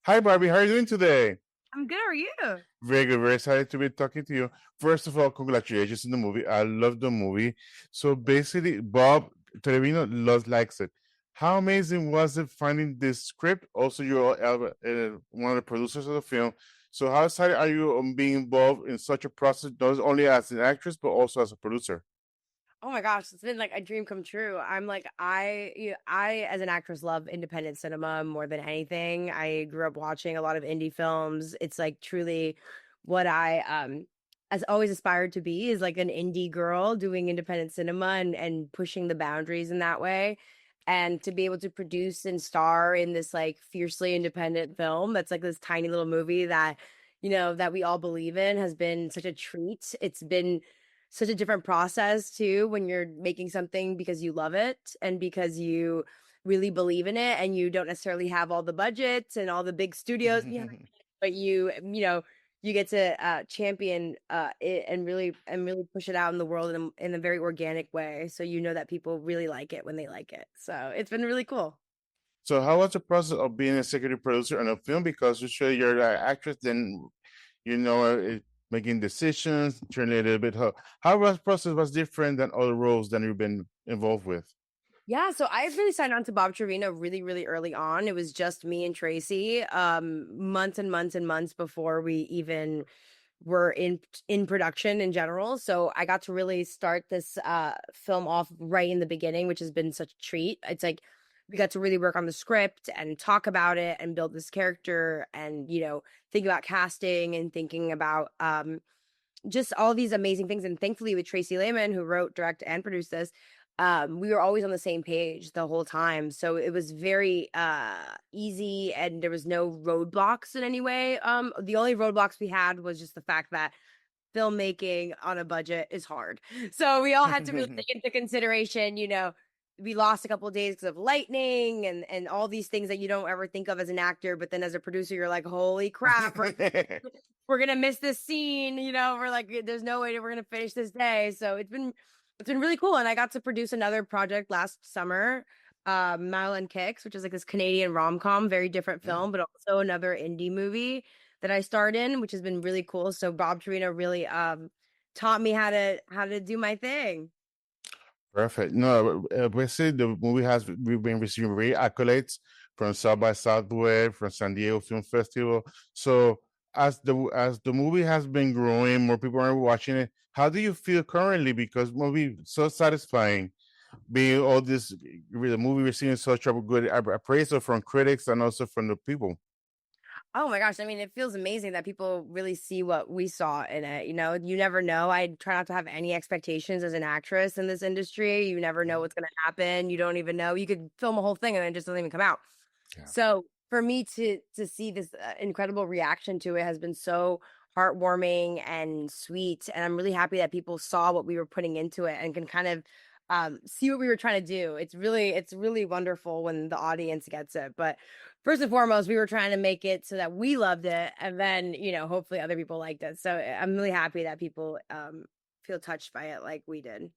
Hi, Barbie. How are you doing today? I'm good. How are you? Very good. Very excited to be talking to you. First of all, congratulations on the movie. I love the movie. So basically, Bob Trevino likes it. How amazing was it finding this script? Also, you're one of the producers of the film. So how excited are you on being involved in such a process, not only as an actress, but also as a producer? Oh my gosh, it's been like a dream come true. I as an actress love independent cinema more than anything. I grew up watching a lot of indie films. It's like truly what I as always aspired to be is like an indie girl doing independent cinema and pushing the boundaries in that way. And to be able to produce and star in this like fiercely independent film that's like this tiny little movie that that we all believe in has been such a treat. It's been such a different process too when you're making something because you love it and because you really believe in it and you don't necessarily have all the budgets and all the big studios but you get to champion it and really push it out in the world in a very organic way, so that people really like it when they like it, so it's been really cool. So how was the process of being a executive producer on a film? Because you sure you're an actress, then making decisions, turning it a little bit. How was the process was different than other roles that you've been involved with? Yeah, so I really signed on to Bob Trevino really, really early on. It was just me and Tracy, months and months and months before we even were in production in general. So I got to really start this film off right in the beginning, which has been such a treat. It's like we got to really work on the script and talk about it and build this character and think about casting and thinking about just all these amazing things. And thankfully with Tracy Layne, who wrote, direct, and produced this, we were always on the same page the whole time. So it was very easy and there was no roadblocks in any way. The only roadblocks we had was just the fact that filmmaking on a budget is hard. So we all had to really take into consideration, we lost a couple of days because of lightning and all these things that you don't ever think of as an actor, but then as a producer you're like, holy crap, we're gonna miss this scene, we're like, there's no way that we're gonna finish this day. So it's been really cool. And I got to produce another project last summer, Madeline, which is like this Canadian rom-com, very different film, but also another indie movie that I starred in, which has been really cool. So Bob Trevino really taught me how to do my thing. Perfect. No, basically the movie we've been receiving great accolades from South by Southwest, from San Diego Film Festival. So as the movie has been growing, more people are watching it. How do you feel currently? Because movie so satisfying, being all this the movie receiving such a good appraisal from critics and also from the people. Oh my gosh. I mean, it feels amazing that people really see what we saw in it. You never know. I try not to have any expectations as an actress in this industry. You never know what's going to happen. You don't even know. You could film a whole thing and then it just doesn't even come out. Yeah. So for me to see this incredible reaction to it has been so heartwarming and sweet. And I'm really happy that people saw what we were putting into it and can kind of see what we were trying to do. It's really wonderful when the audience gets it. But first and foremost, we were trying to make it so that we loved it, and then hopefully other people liked it. So I'm really happy that people feel touched by it like we did.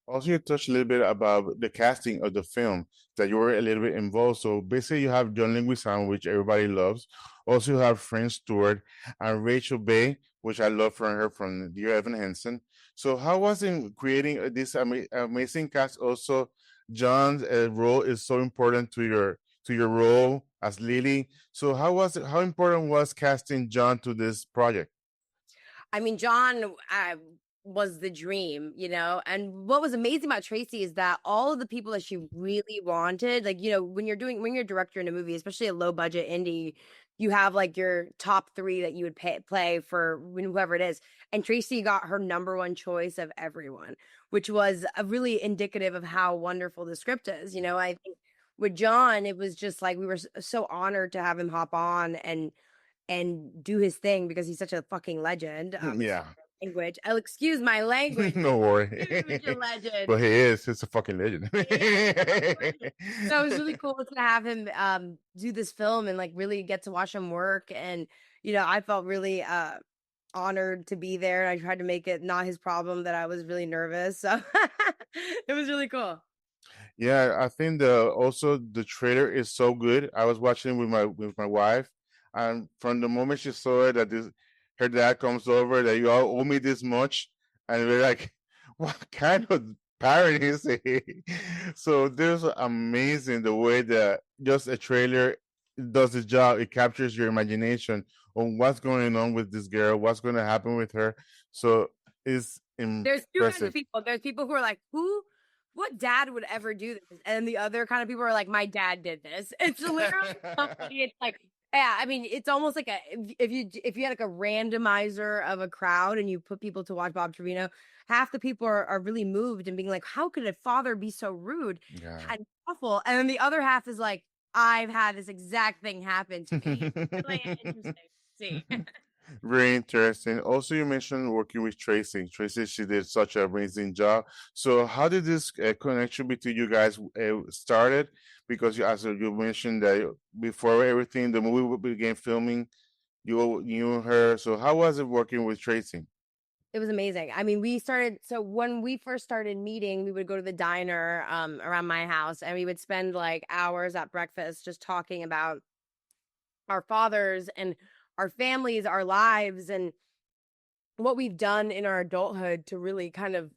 Also, you touched a little bit about the casting of the film that you were a little bit involved. So basically, you have John Leguizamo, which everybody loves. Also, you have Frank Stewart and Rachel Bay, which I love from her from Dear Evan Hansen. So how was it creating this amazing cast? Also, John's role is so important to your role as Lily. So how was it? How important was casting John to this project? I mean, John was the dream, and what was amazing about Tracy is that all of the people that she really wanted, like, when you're a director in a movie, especially a low budget indie, you have like your top three that you would play for whoever it is. And Tracy got her number one choice of everyone, which was a really indicative of how wonderful the script is. I think with John, it was just like we were so honored to have him hop on and do his thing because he's such a fucking legend. Yeah. Language. I'll excuse my language. No worry. He's a legend. But he is. He's a fucking legend. So it was really cool to have him do this film and like really get to watch him work. And I felt really honored to be there. I tried to make it not his problem that I was really nervous. So it was really cool. Yeah, I think the trailer is so good. I was watching it with my wife, And from the moment she saw it, that her dad comes over, that you all owe me this much, and we're like, what kind of parent is he? So there's amazing the way that just a trailer does its job. It captures your imagination on what's going on with this girl, what's going to happen with her. So it's There's two kinds of impressive. people. There's people who are like, what dad would ever do this? And the other kind of people are like, my dad did this. It's literally somebody, it's like, yeah, I mean, it's almost like if you had like a randomizer of a crowd and you put people to watch Bob Trevino, half the people are really moved and being like, how could a father be so rude Yeah. and awful? And then the other half is like, I've had this exact thing happen to me. It's like interesting. See. Very interesting. Also, you mentioned working with Tracy. Tracy, she did such an amazing job. So, how did this connection between you guys started? Because as you mentioned that before everything, the movie began filming, you knew her. So, how was it working with Tracy? It was amazing. I mean, so when we first started meeting, we would go to the diner around my house and we would spend like hours at breakfast just talking about our fathers and our families, our lives, and what we've done in our adulthood to really kind of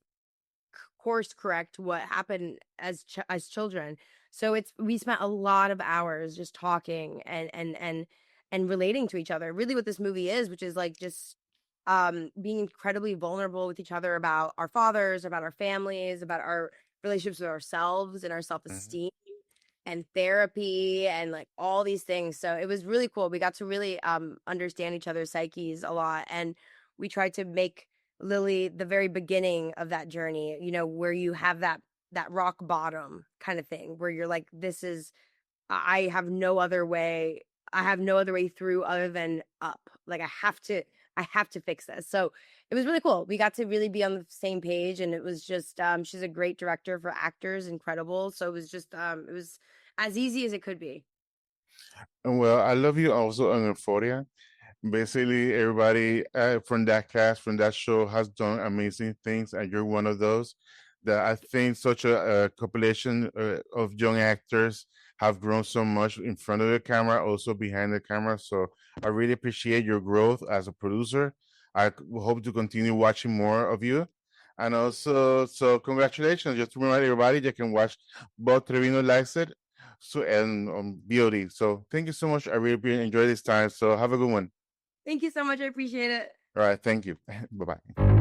course correct what happened as children. So we spent a lot of hours just talking and relating to each other. Really what this movie is, which is like just being incredibly vulnerable with each other about our fathers, about our families, about our relationships with ourselves and our Mhm. self-esteem and therapy and like all these things. So it was really cool. We got to really understand each other's psyches a lot, and we tried to make Lily the very beginning of that journey, you know, where you have that rock bottom kind of thing where you're like, this is I have no other way. I have no other way through other than up. Like I have to fix this. So it was really cool. We got to really be on the same page, and it was just she's a great director for actors, incredible. So it was just it was as easy as it could be. Well, I love you also on Euphoria. Basically, everybody from that cast, from that show, has done amazing things, and you're one of those. That I think such a compilation of young actors have grown so much in front of the camera, also behind the camera. So I really appreciate your growth as a producer. Hope to continue watching more of you. And also, so congratulations. Just to remind everybody, they can watch Bob Trevino Likes It, so and BOD. So thank you so much. I really enjoyed this time. So have a good one. Thank you so much. I appreciate it. All right. Thank you. Bye bye.